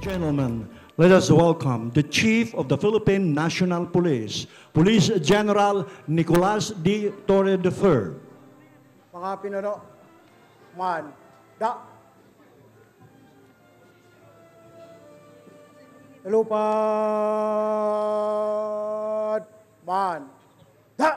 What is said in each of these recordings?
Gentlemen, let us welcome the Chief of the Philippine National Police, Police General Nicolas D. Torre III. Mga pinuno, man, da. Lupad, man, da.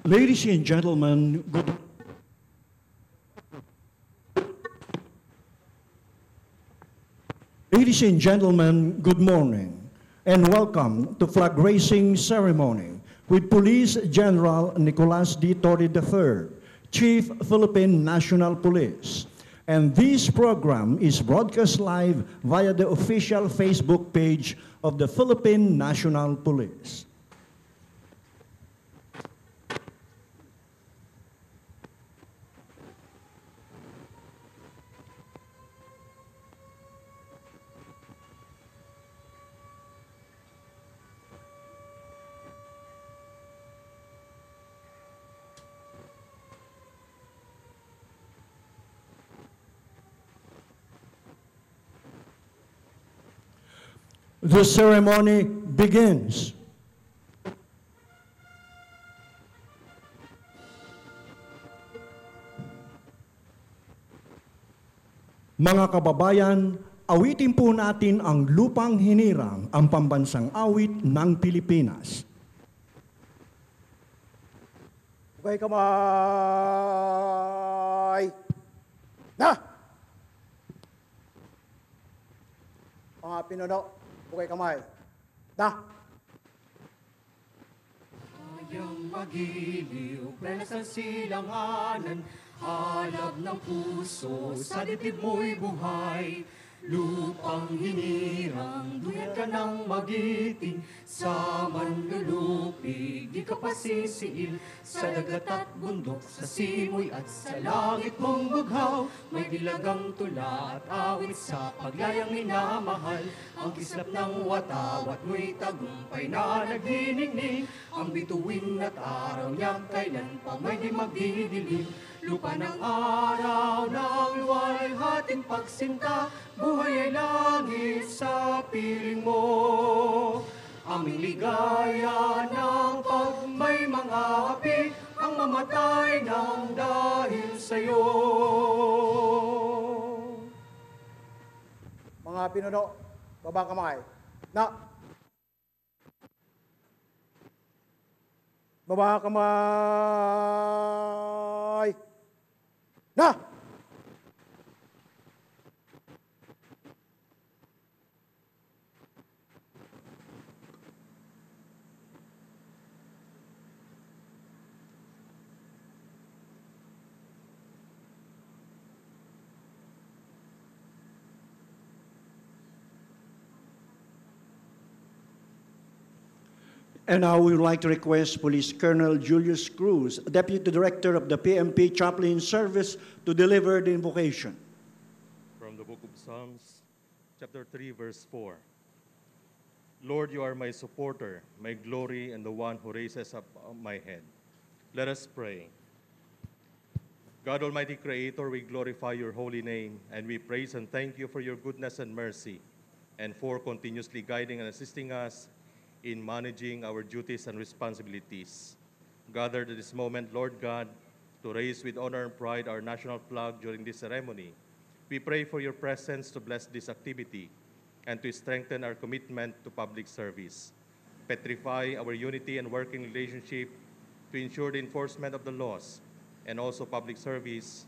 Ladies and gentlemen, good morning and welcome to flag raising ceremony with Police General Nicolas D. Torre III, Chief Philippine National Police. And this program is broadcast live via the official Facebook page of the Philippine National Police. The ceremony begins. Mga kababayan, awitin po natin ang Lupang Hinirang, ang pambansang awit ng Pilipinas. Bukay kamay. Na! Mga pinuno, bukay kamay. Na! Kayang magiliw, prenas ang silanganan, halab ng puso, sa dibdib mo'y buhay. Lupang hinirang, duyat ka ng magiting, sa manlulupig, di ka pasisiil. Sa dagat at bundok, sa simoy at sa langit mong bughaw, may dilagang tula at awit sa paglayang minamahal. Ang kislap ng watawat mo'y tagumpay na nagniningning, ang bituin at araw niya kailan pa may di magdidilim. Lupa ng araw ng luwalhating pagsinta, buhay ay langit sa piling mo. Aming ligaya ng pag may mga api, ang mamatay ng dahil sa'yo. Mga pinuno, baba kamay. Na! Baba kamay. Na! And now we would like to request Police Colonel Julius Cruz, Deputy Director of the PMP Chaplain Service, to deliver the invocation. From the book of Psalms, chapter 3, verse 4. Lord, you are my supporter, my glory, and the one who raises up my head. Let us pray. God, Almighty Creator, we glorify your holy name, and we praise and thank you for your goodness and mercy, and for continuously guiding and assisting us in managing our duties and responsibilities. Gathered at this moment, Lord God, to raise with honor and pride our national flag during this ceremony, we pray for your presence to bless this activity and to strengthen our commitment to public service. Petrify our unity and working relationship to ensure the enforcement of the laws and also public service,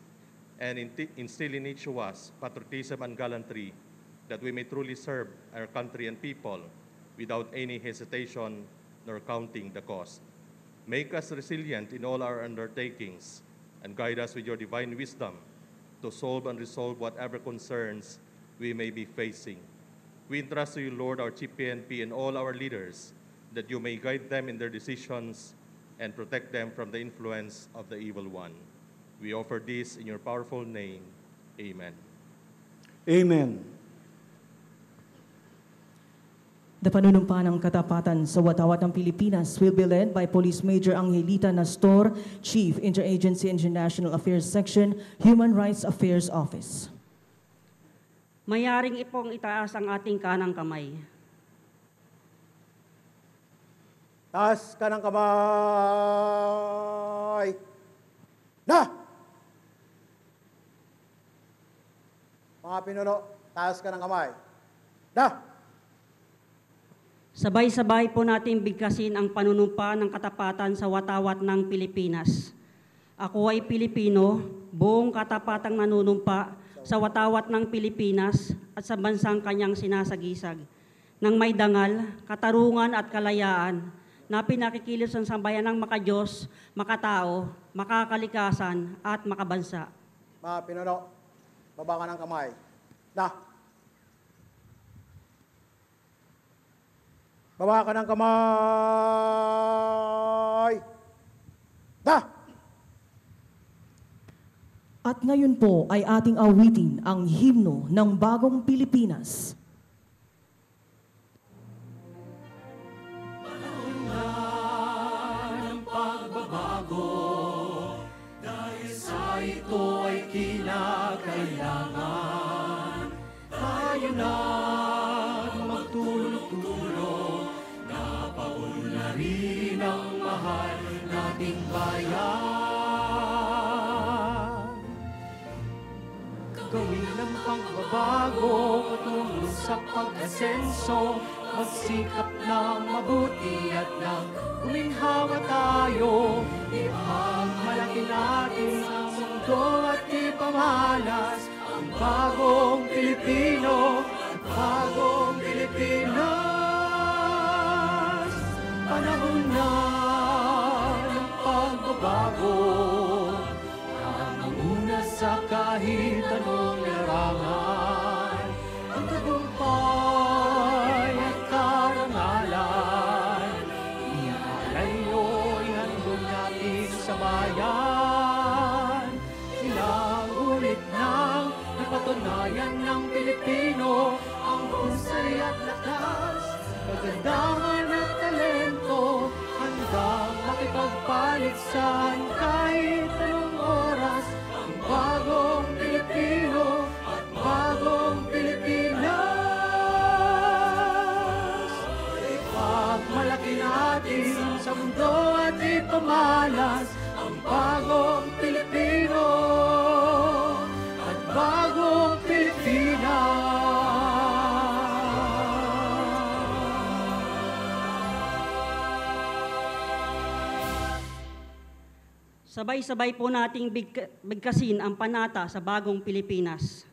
and instill in each of us patriotism and gallantry, that we may truly serve our country and people without any hesitation nor counting the cost. Make us resilient in all our undertakings, and guide us with your divine wisdom to solve and resolve whatever concerns we may be facing. We entrust to you, Lord, our Chief PNP and all our leaders, that you may guide them in their decisions and protect them from the influence of the evil one. We offer this in your powerful name. Amen. Amen. The panunumpa ng katapatan sa watawat ng Pilipinas will be led by Police Major Angelita Nastor, Chief Interagency International Affairs Section, Human Rights Affairs Office. Mayaring ipong itaas ang ating kanang kamay. Taas ka ng kamay. Na! Mga pinuno, taas ka ng kamay. Na! Sabay-sabay po natin bigkasin ang panunumpa ng katapatan sa watawat ng Pilipinas. Ako ay Pilipino, buong katapatang nanunumpa sa watawat ng Pilipinas at sa bansang kanyang sinasagisag, nang may dangal, katarungan at kalayaan, na pinakikilos ng sambayan ng makadiyos, makatao, makakalikasan at makabansa. Mga pinuno, baba ka ng kamay. Na! Baba ka ng kamay! Na! At ngayon po ay ating awitin ang himno ng Bagong Pilipinas. Ito ay kinakailangan. Tayo na magtulong-tulong, napaunlarin ang mahal nating bayan. Gawin ng pagbabago patungo sa pag-asenso, magsikap na mabuti at nang guminhawa tayo, ipagmalaki natin ang mundo at ipamalas ang bagong Pilipino at bagong Pilipinas. Panahon na ng pagbabago, nangunguna sa kahit anong larangan, ang tagumpay at karangalan, ialay mo'y handog natin sa bayan. Ilang ulit nang napatunayan ng Pilipino ang husay at lakas, kagandahan at talento, handang makipagpaligsan kahit anong oras. Ang bagong Pilipino at bagong Pilipinas, ipagmalaki natin sa mundo at ipamalas ang bagong Pilipino at bagong Pilipinas. Sabay-sabay po nating bigkasin ang panata sa bagong Pilipinas.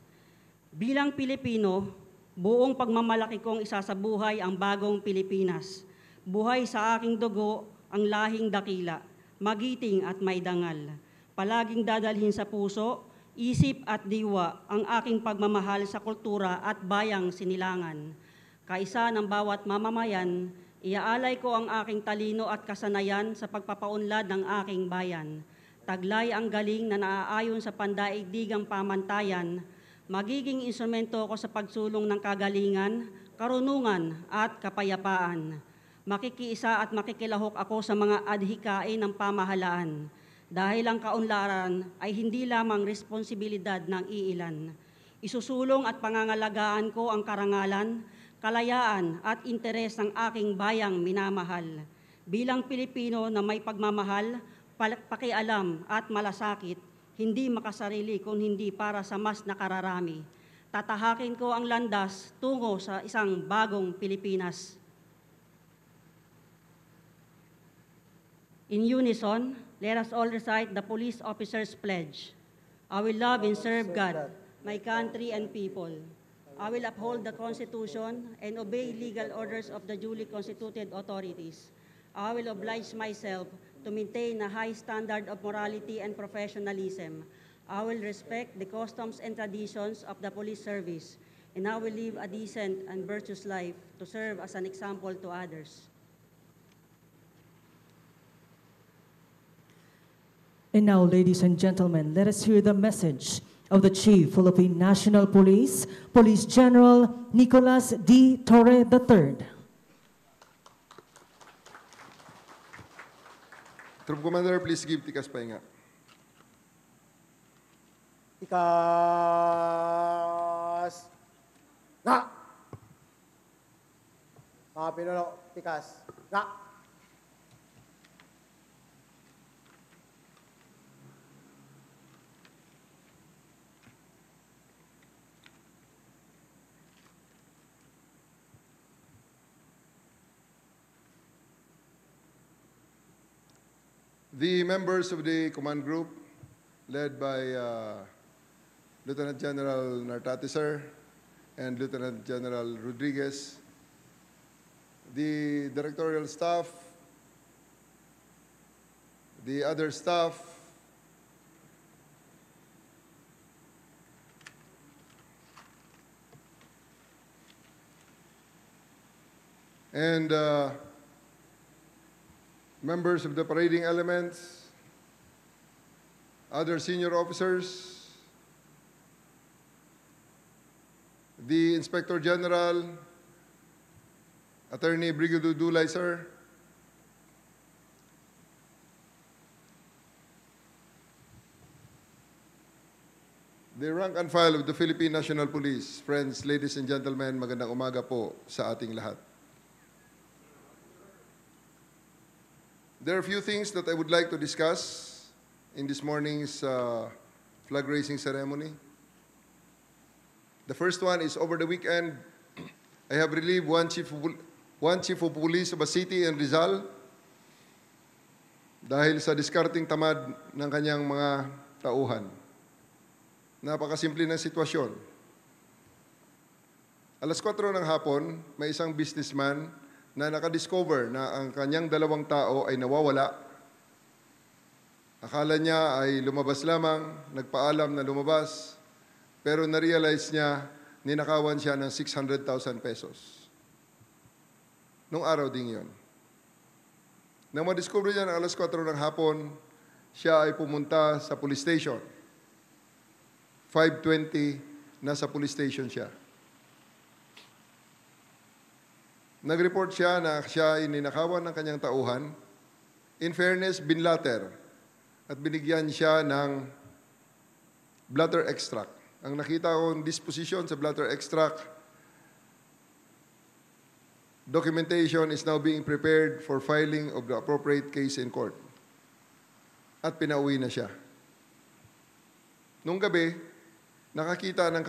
Bilang Pilipino, buong pagmamalaki kong isasabuhay ang bagong Pilipinas. Buhay sa aking dugo ang lahing dakila, magiting at may dangal. Palaging dadalhin sa puso, isip at diwa ang aking pagmamahal sa kultura at bayang sinilangan. Kaisa ng bawat mamamayan, iaalay ko ang aking talino at kasanayan sa pagpapaunlad ng aking bayan. Taglay ang galing na naaayon sa pandaigdigang pamantayan, magiging instrumento ko sa pagsulong ng kagalingan, karunungan at kapayapaan. Makikiisa at makikilahok ako sa mga adhikain ng pamahalaan dahil ang kaunlaran ay hindi lamang responsibilidad ng iilan. Isusulong at pangangalagaan ko ang karangalan, kalayaan at interes ng aking bayang minamahal. Bilang Pilipino na may pagmamahal, pakialam at malasakit, hindi makasarili kung hindi para sa mas nakararami. Tatahakin ko ang landas tungo sa isang bagong Pilipinas. In unison, let us all recite the police officer's pledge. I will love and serve God, my country and people. I will uphold the Constitution and obey legal orders of the duly constituted authorities. I will oblige myself to maintain a high standard of morality and professionalism. I will respect the customs and traditions of the police service, and I will live a decent and virtuous life to serve as an example to others. And now, ladies and gentlemen, let us hear the message of the Chief Philippine National Police, Police General Nicolas D. Torre III. Troop Commander, please give Tikas pahinga. Tikas! Nga! Mga pinuno, tikas. Nga! The members of the command group, led by Lieutenant General Nartati, sir, and Lieutenant General Rodriguez, the directorial staff, the other staff, and members of the parading elements, other senior officers, the Inspector General, Attorney Brigado Dulay, sir, the rank and file of the Philippine National Police, friends, ladies and gentlemen, magandang umaga po sa ating lahat. There are a few things that I would like to discuss in this morning's flag raising ceremony. The first one is over the weekend, I have relieved one chief of police of a city in Rizal dahil sa discarding tamad ng kanyang mga tauhan. Napakasimple ng sitwasyon. Alas 4 ng hapon, may isang businessman na nakadiscover na ang kanyang 2 tao ay nawawala. Akala niya ay lumabas lamang, nagpaalam na lumabas, pero na-realize niya, ninakawan siya ng 600,000 pesos. Nung araw ding yun. Nang madiscover niya ng alas 4 ng hapon, siya ay pumunta sa police station. 5:20, nasa police station siya. Nag-report siya na siya ay ninakawan ng kanyang tauhan. In fairness, binlater. At binigyan siya ng bladder extract. Ang nakita kong disposition sa bladder extract, documentation is now being prepared for filing of the appropriate case in court. At pinauwi na siya. Nung gabi, nakakita ng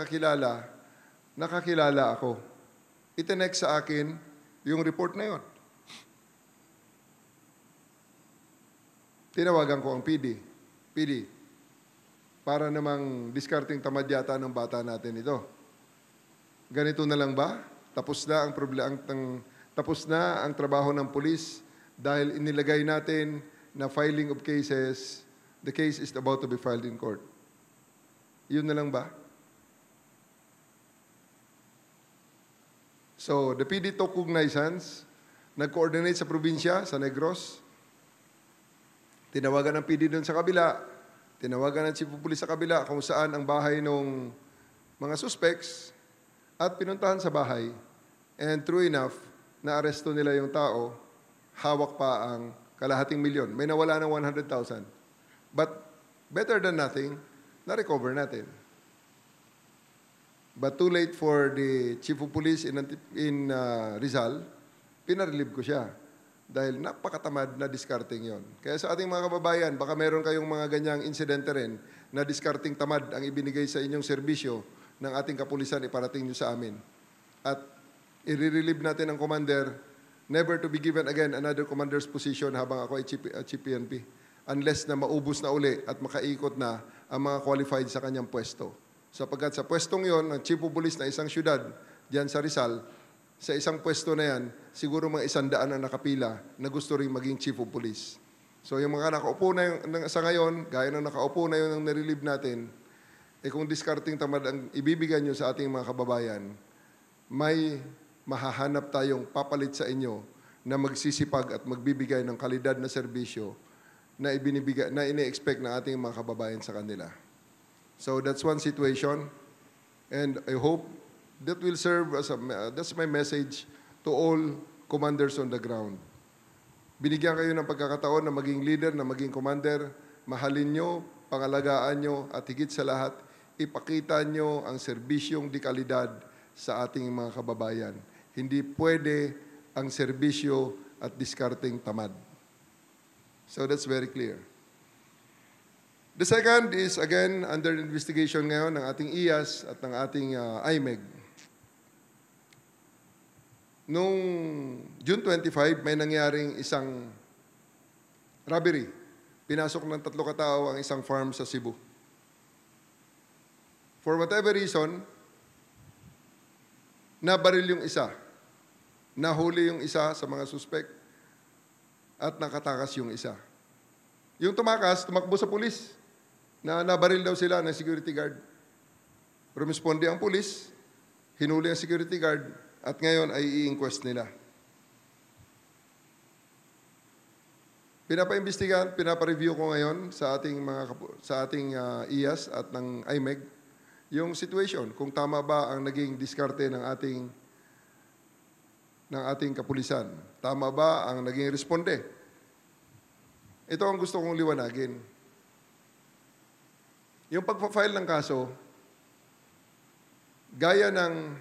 nakakilala ako. Itinext sa akin yung report na yon. Tinawagan ko ang PD. PD, para namang discarding tamad yata ng bata natin ito. Ganito na lang ba? Tapos na ang tapos na ang trabaho ng pulis dahil inilagay natin na filing of cases, the case is about to be filed in court. Yun na lang ba? So, the PD took cognizance, nag-coordinate sa probinsya, sa Negros, tinawagan ng PD doon sa kabila, tinawagan ng chief of police sa kabila kung saan ang bahay ng mga suspects at pinuntahan sa bahay. And true enough, na-aresto nila yung tao, hawak pa ang kalahating milyon. May nawala ng 100,000. But better than nothing, na-recover natin. But too late for the chief of police in Rizal, pinarelieve ko siya. Dahil napakatamad na discarding yon. Kaya sa ating mga kababayan, baka meron kayong mga ganyang insidente rin na discarding tamad ang ibinigay sa inyong serbisyo ng ating kapulisan, iparating nyo sa amin. At i-relieve natin ang commander, never to be given again another commander's position habang ako ay chief PNP. Unless na maubos na uli at makaikot na ang mga qualified sa kanyang pwesto. Sapagkat sa pwestong yon, ang chief of police na isang syudad, diyan sa Rizal, sa isang pwesto na yan, siguro mga 100 ang nakapila na gusto rin maging chief of police. So yung mga nakaupo na sa ngayon, gaya ng nakaupo na yun ang nirelieve natin, kung discarding tamad ang ibibigay nyo sa ating mga kababayan, may mahahanap tayong papalit sa inyo na magsisipag at magbibigay ng kalidad na serbisyo na ini-expect ng ating mga kababayan sa kanila. So that's one situation, and I hope that will serve as that's my message to all commanders on the ground. Binigyan kayo ng pagkakataon na maging leader, na maging commander, mahalin nyo, pangalagaan nyo, at higit sa lahat, ipakita nyo ang serbisyong di kalidad sa ating mga kababayan. Hindi pwede ang serbisyo at discarding tamad. So that's very clear. The second is, again, under investigation ngayon ng ating IAS at ng ating IMEG. Noong June 25, may nangyaring isang robbery. Pinasok ng 3 katao ang isang farm sa Cebu. For whatever reason, nabaril yung isa. Nahuli yung isa sa mga suspect at nakatakas yung isa. Yung tumakbo sa pulis na nabaril daw sila ng security guard. Rumisponde ang pulis, hinuli ang security guard, at ngayon ay i-inquest nila. Pinapaimbestigahan, pinapareview ko ngayon sa ating IAS at ng IMEG yung situation, kung tama ba ang naging diskarte ng ating kapulisan. Tama ba ang naging responde? Ito ang gusto kong liwanagin. Yung pagpa-file ng kaso, gaya ng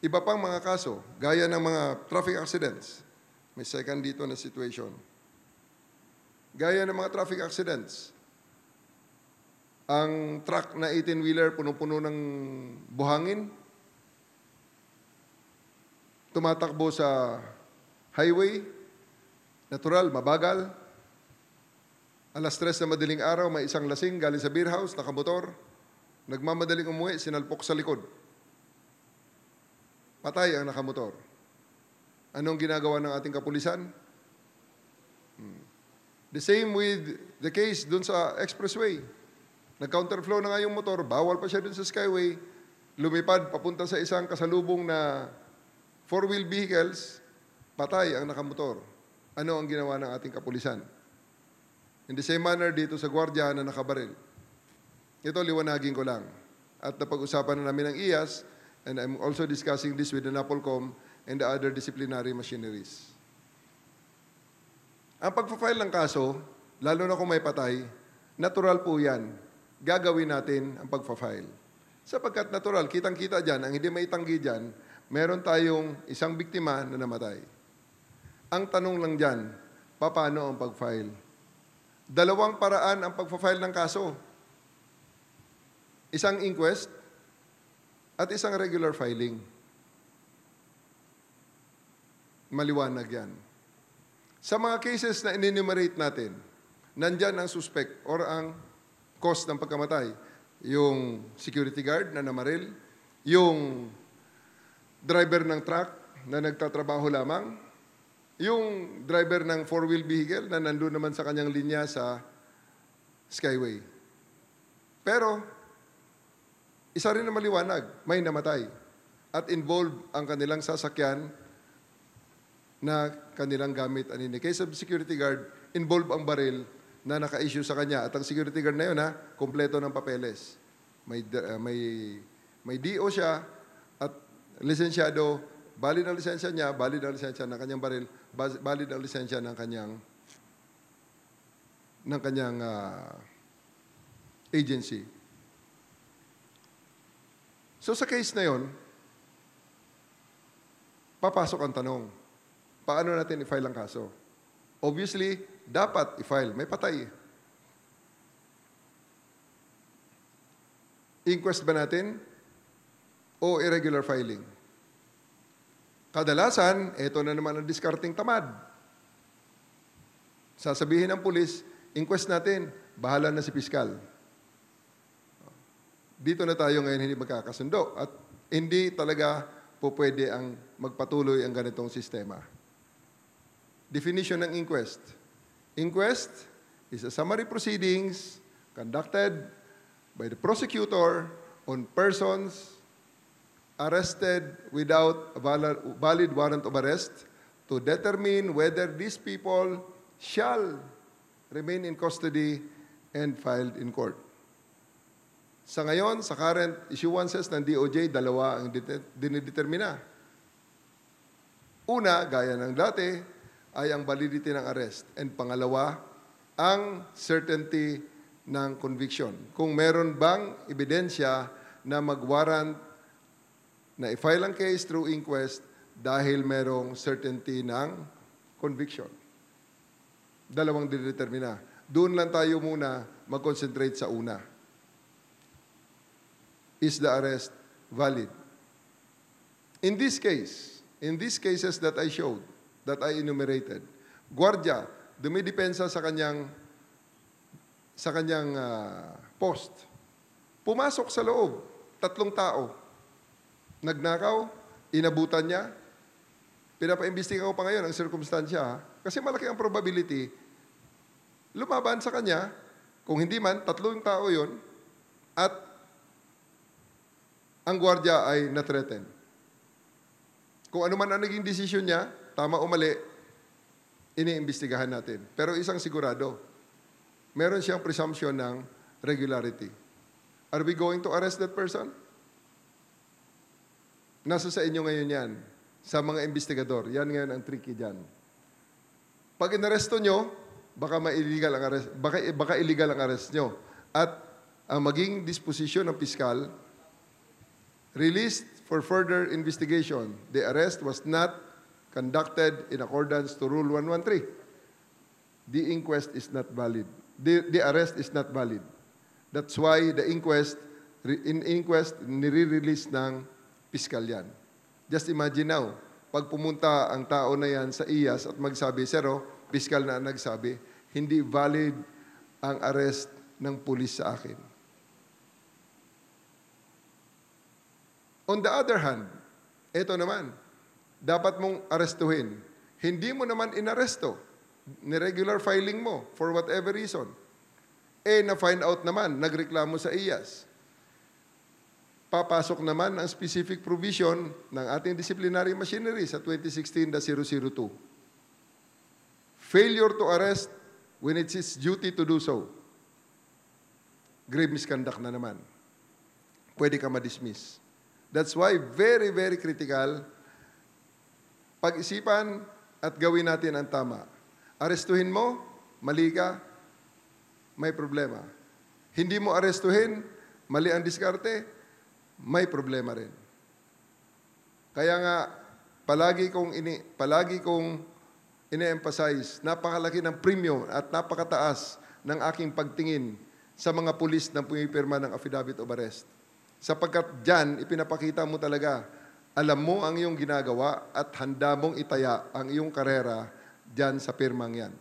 iba pang mga kaso, gaya ng mga traffic accidents, may second dito na situation. Gaya ng mga traffic accidents, ang truck na 18-wheeler punong-puno ng buhangin, tumatakbo sa highway, natural, mabagal. Alas 3 na madaling araw, may isang lasing galing sa beer house, nakamotor, nagmamadaling umuwi, sinalpok sa likod. Patay ang nakamotor. Anong ginagawa ng ating kapulisan? The same with the case dun sa expressway. Nag-counterflow na nga yung motor, bawal pa siya dun sa skyway, lumipad papunta sa isang kasalubong na four-wheel vehicles, patay ang nakamotor. Ano ang ginawa ng ating kapulisan? In the same manner dito sa gwardiya na nakabaril. Ito, liwanagin ko lang. At napag-usapan na namin ng IAS, and I'm also discussing this with the NAPOLCOM and the other disciplinary machineries. Ang pagpa-file ng kaso, lalo na kung may patay, natural po yan. Gagawin natin ang pagpa-file. Sapagkat natural, kitang-kita dyan, ang hindi maitanggi dyan, meron tayong isang biktima na namatay. Ang tanong lang dyan, paano ang pag-file? Dalawang paraan ang pagpa-file ng kaso. Isang inquest at isang regular filing. Maliwanag yan. Sa mga cases na in-enumerate natin, nandyan ang suspect or ang cause ng pagkamatay. Yung security guard na namaril, yung driver ng truck na nagtatrabaho lamang, yung driver ng four-wheel vehicle na nandun naman sa kanyang linya sa skyway. Pero, isa rin na maliwanag, may namatay at involved ang kanilang sasakyan na kanilang gamit. In the case of security guard, involved ang baril na naka-issue sa kanya. At ang security guard na yun, kompleto ng papeles. May DO siya at lisensyado, valid ang lisensya niya, valid ang lisensya ng kanyang baril, valid ang lisensya ng kanyang agency. So sa case na yun, papasok ang tanong, paano natin i-file ang kaso? Obviously, dapat i-file. May patay. Inquest ba natin o irregular filing? Kadalasan, ito na naman ang discarding tamad. Sasabihin ng pulis, inquest natin, bahala na si piskal. Dito na tayo ngayon hindi magkakasundo at hindi talaga po pwede ang magpatuloy ang ganitong sistema. Definition ng inquest. Inquest is a summary proceedings conducted by the prosecutor on persons arrested without a valid warrant of arrest to determine whether these people shall remain in custody and filed in court. Sa ngayon, sa current issuances ng DOJ, dalawa ang dinidetermina. Una, gaya ng dati, ay ang validity ng arrest. And pangalawa, ang certainty ng conviction. Kung meron bang ebidensya na mag-warrant na i-file ang case through inquest dahil merong certainty ng conviction. Dalawang didetermina. Doon lang tayo muna mag-concentrate sa una. Is the arrest valid? In this case, in these cases that I showed, that I enumerated, gwardiya, dumidepensa sa kanyang post. Pumasok sa loob, 3 tao. Nagnakaw, inabutan niya. Pinapaimbestiga ko pa ngayon ang sirkumstansya. Kasi malaki ang probability lumaban sa kanya, kung hindi man, 3 yung tao yon, at ang gwardiya ay na-threaten. Kung ano man ang naging desisyon niya, tama o mali, iniimbestigahan natin. Pero isang sigurado, meron siyang presumption ng regularity. Are we going to arrest that person? Nasa sa inyo ngayon yan, sa mga investigador. Yan ngayon ang tricky dyan. Pag inaresto nyo, baka illegal ang arrest, baka illegal ang arrest nyo. At ang maging disposition ng piskal, released for further investigation. The arrest was not conducted in accordance to Rule 113. The inquest is not valid. The arrest is not valid. That's why the inquest, nire-release ng piskal yan. Just imagine now, pag pumunta ang tao na yan sa IAS at magsabi, Sero, piskal na nagsabi, hindi valid ang arrest ng pulis sa akin. On the other hand, ito naman, dapat mong arestuhin. Hindi mo naman inaresto. Ni-regular filing mo for whatever reason. Na-find out naman, nagreklamo sa IAS. Papasok naman ang specific provision ng ating disciplinary machinery sa 2016-002. Failure to arrest when it's its duty to do so. Grave misconduct na naman. Pwede ka ma-dismiss. That's why very, very critical, pag-isipan at gawin natin ang tama. Arestuhin mo, mali ka, may problema. Hindi mo arestuhin, mali ang diskarte, may problema rin. Kaya nga, palagi kong ine-emphasize, napakalaki ng premium at napakataas ng aking pagtingin sa mga pulis na pumipirma ng affidavit of arrest. Sapagkat dyan, ipinapakita mo talaga, alam mo ang iyong ginagawa at handa mong itaya ang iyong karera dyan sa pirmang yan.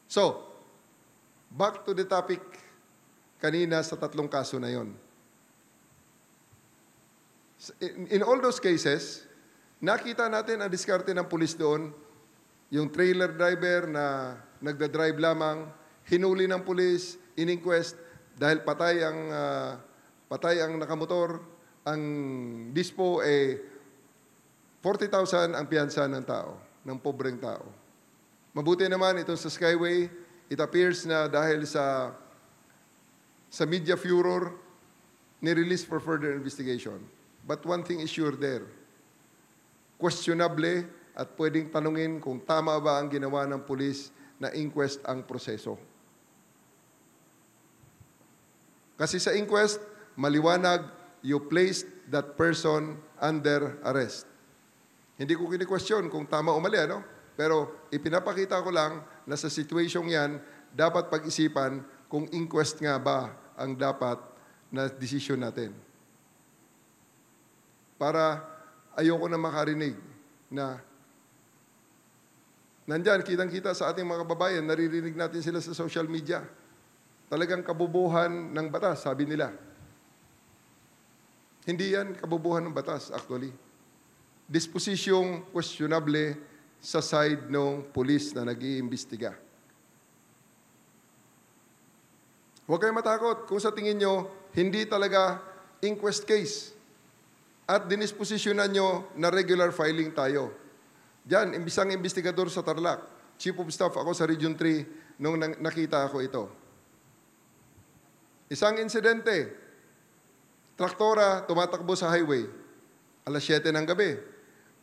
So, back to the topic kanina sa 3 kaso na yon. In all those cases, nakita natin ang diskarte ng pulis doon, yung trailer driver na nagda-drive lamang, hinuli ng pulis, in-inquest, dahil patay ang nakamotor, ang dispo 40,000 ang piyansa ng tao, ng pobreng tao. Mabuti naman itong sa Skyway, it appears na dahil sa media furor, ni-release for further investigation. But one thing is sure there, questionable at pwedeng tanungin kung tama ba ang ginawa ng pulis na inquest ang proseso. Kasi sa inquest, maliwanag, you placed that person under arrest. Hindi ko kini-question kung tama o mali, ano? Pero ipinapakita ko lang na sa situation yan, dapat pag-isipan kung inquest nga ba ang dapat na desisyon natin. Para ayoko na makarinig na nandyan, kitang-kita sa ating mga kababayan, naririnig natin sila sa social media. Talagang kabubuhan ng batas, sabi nila. Hindi yan kabubuhan ng batas, actually. Disposisyong questionable sa side ng pulis na nag-iimbestiga. Huwag kayong matakot kung sa tingin nyo, hindi talaga inquest case. At dinisposisyonan nyo na regular filing tayo. Diyan, isang investigador sa Tarlac, Chief of Staff ako sa Region 3 nung nakita ako ito. Isang insidente, traktora tumatakbo sa highway, alas 7 ng gabi.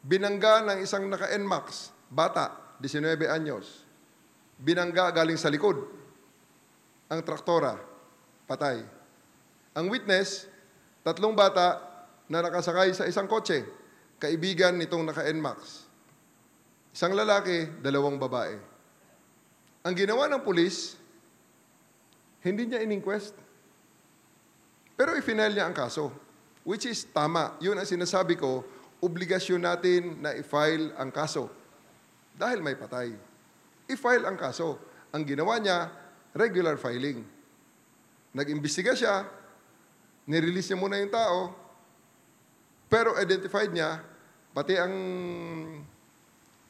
Binangga ng isang naka-NMAX, bata, 19 anyos. Binangga galing sa likod. Ang traktora, patay. Ang witness, 3 bata na nakasakay sa isang kotse, kaibigan nitong naka-NMAX. Isang lalaki, 2 babae. Ang ginawa ng pulis, hindi niya in-inquest. Pero i-file niya ang kaso, which is tama. Yun ang sinasabi ko, obligasyon natin na i-file ang kaso. Dahil may patay. I-file ang kaso. Ang ginawa niya, regular filing. Nag-imbestiga siya, nirelease niya muna yung tao, pero identified niya, pati ang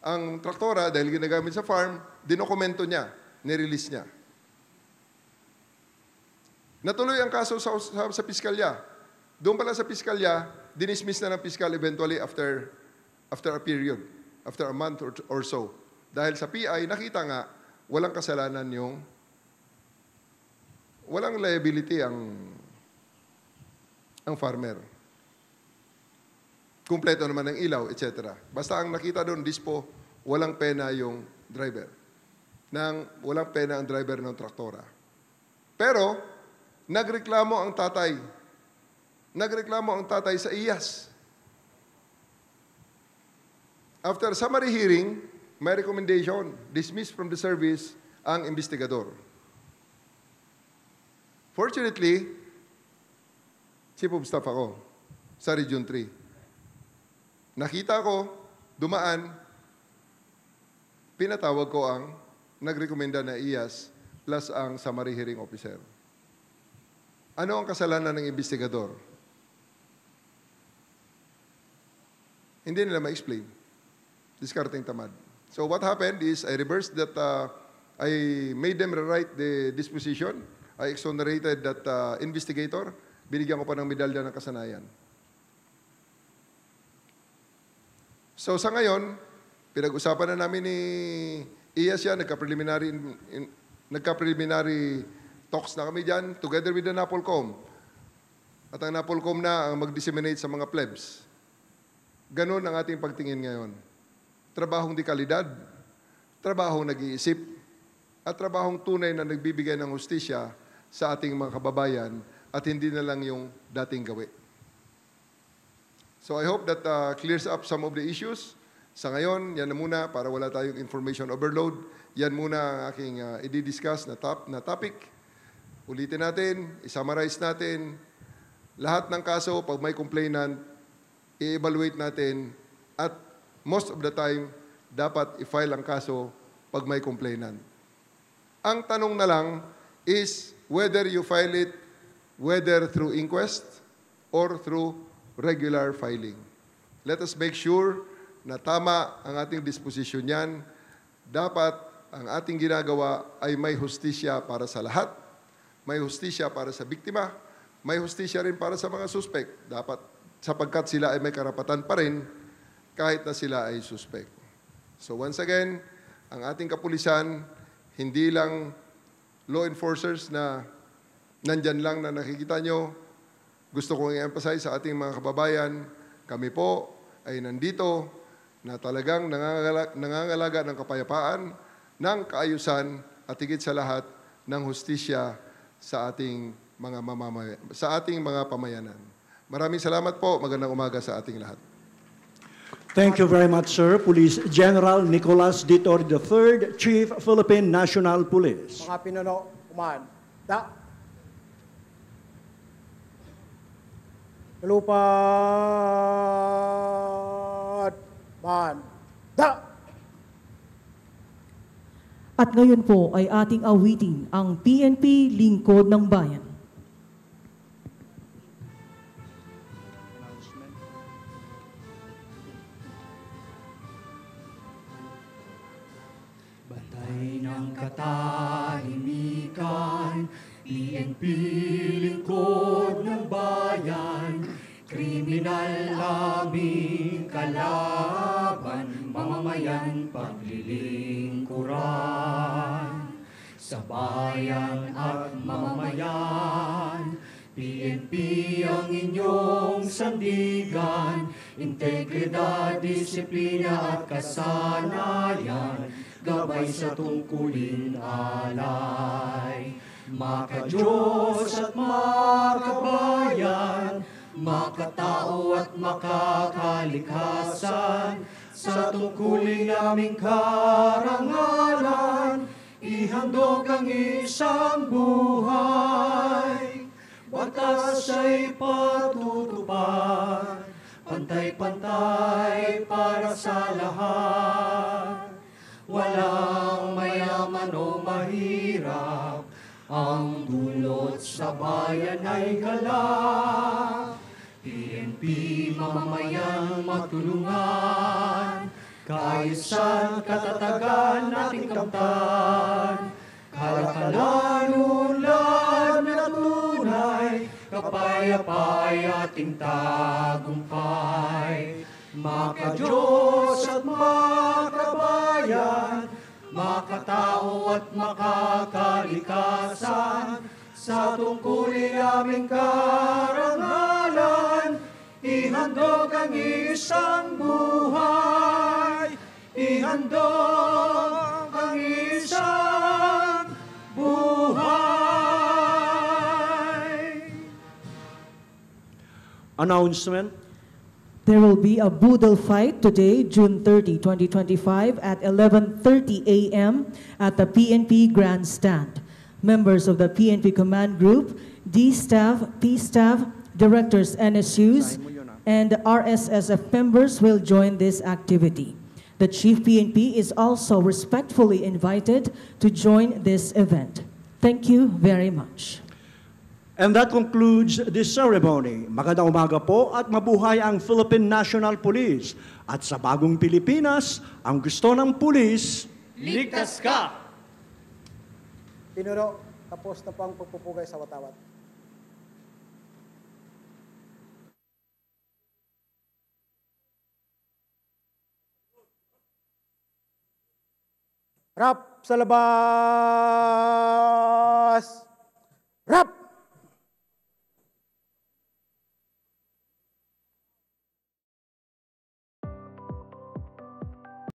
ang traktora, dahil ginagamit sa farm, dinokumento niya, nirelease niya. Natuloy ang kaso sa piskalya. Doon pala sa piskalya, dinismiss na ng piskal eventually after a period, after a month or so. Dahil sa PI, nakita nga, walang kasalanan walang liability ang farmer. Kumpleto naman ng ilaw, etc. Basta ang nakita doon, dispo, walang pena yung driver. Walang pena ang driver ng traktora. Pero, nagreklamo ang tatay. Nagreklamo ang tatay sa IAS. After summary hearing, may recommendation, dismiss from the service ang investigador. Fortunately, chief of staff ako sa Region 3. Nakita ko, dumaan, pinatawag ko ang nagrekomenda na IAS plus ang summary hearing officer. Ano ang kasalanan ng investigador? Hindi nila ma-explain. Discarding tamad. So what happened is I reversed that, I made them rewrite the disposition. I exonerated that investigator. Binigyan ko pa ng medalya ng kasanayan. So sa ngayon, pinag-usapan na namin ni IAS yan, nagka-preliminary talks na kami dyan, together with the NAPOLCOM. At ang NAPOLCOM na ang mag-disseminate sa mga plebs. Ganon ang ating pagtingin ngayon. Trabahong di kalidad, trabahong nag-iisip, at trabahong tunay na nagbibigay ng hustisya sa ating mga kababayan at hindi na lang yung dating gawi. So I hope that clears up some of the issues. Sa ngayon, yan na muna para wala tayong information overload. Yan muna ang aking i-discuss na topic. Ulitin natin, i-summarize natin. Lahat ng kaso, pag may complainant, i-evaluate natin at most of the time, dapat i-file ang kaso pag may complainant. Ang tanong na lang is whether you file it whether through inquest or through regular filing. Let us make sure na tama ang ating disposition yan. Dapat ang ating ginagawa ay may hustisya para sa lahat. May hustisya para sa biktima. May hustisya rin para sa mga suspect. Dapat sapagkat sila ay may karapatan pa rin kahit na sila ay suspect. So once again, ang ating kapulisan, hindi lang law enforcers na nandyan lang na nakikita nyo. Gusto kong i-emphasize sa ating mga kababayan, kami po ay nandito na talagang nangangalaga ng kapayapaan, ng kaayusan at higit sa lahat ng hustisya sa ating mga pamayanan. Maraming salamat po. Magandang umaga sa ating lahat. Thank you very much, sir. Police General Nicolas D. Torre III, Chief, Philippine National Police. Mga pinuno, kumanda. Lupad, manda. At ngayon po ay ating awitin ang PNP Lingkod ng Bayan. Bantay ng katahimikan, PNP Lingkod ng Bayan, kriminal aming kalaban, mamamayan paglilingkuran. Sa bayan at mamamayan, PNP ang inyong sandigan, integridad, disiplina at kasanayan, gabay sa tungkulin alay. Maka-Diyos at makabayan, makatao at makakalikasan, sa tungkulin naming karangalan, ihandog ang isang buhay. Batas ay patutupad, pantay-pantay para sa lahat. Walang mayaman o mahirap, ang dulot sa bayan ay galak. PNP mamamayang magtulungan, kaayusan, katatagan nating kamtan. Kalakalan, unlad na tunay, kapayapay ating tagumpay. Maka-Diyos at makabayan, makatao at makakalikasan, sa tungkulin aming karangalan, ihandog ang isang buhay, ihandog ang isang buhay. Announcement. There will be a boodle fight today, June 30, 2025 at 11:30 a.m. at the PNP Grandstand. Members of the PNP Command Group, D Staff, P Staff, Directors NSUs, and RSSF members will join this activity. The Chief PNP is also respectfully invited to join this event. Thank you very much. And that concludes this ceremony. Magandang umaga po at mabuhay ang Philippine National Police. At sa bagong Pilipinas, ang gusto ng pulis, Ligtas ka! Tinuro, tapos na po ang pagpupugay sa watawat. Rap sa labas! Rap!